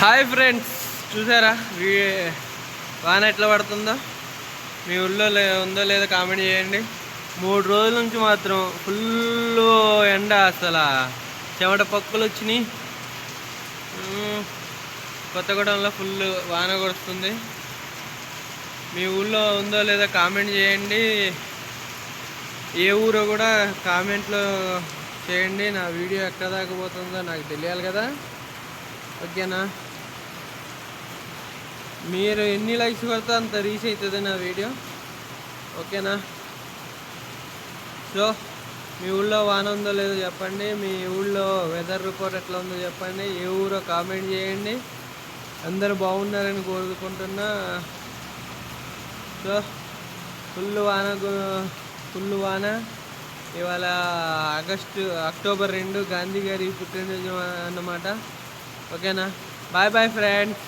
Hi friends, చూసారా వాన ఎట్లా పడుతుందో? మీ ఊళ్ళో ఉందో లేదో కామెంట్ చేయండి. 3 రోజుల నుంచి మాత్రం ఫుల్ ఎండ, అసలు చెమట పక్కులు వచ్చినాయి. కొత్తగూడెంలో ఫుల్ వాన కొడుతుంది. మీ ఊళ్ళో ఉందో లేదో కామెంట్ చేయండి. ఏ ఊరో కూడా కామెంట్లో చేయండి. నా వీడియో ఎక్కడ దాకా పోతుందో నాకు తెలియాలి కదా. ఓకేనా? మీరు ఎన్ని లైక్స్ కొడితే అంత రీచ్ అవుతుంది నా వీడియో. ఓకేనా? సో మీ ఊళ్ళో వాన ఉందో లేదో చెప్పండి. మీ ఊళ్ళో వెదర్ రిపోర్ట్ ఎట్లా ఉందో చెప్పండి. ఏ ఊరో కామెంట్ చేయండి. అందరూ బాగున్నారని కోరుకుంటున్నా. సో ఫుల్ వాన. ఇవాళ అక్టోబర్ 2 గాంధీ గారి పుట్టినరోజు అన్నమాట. ఓకేనా? Bye bye friends.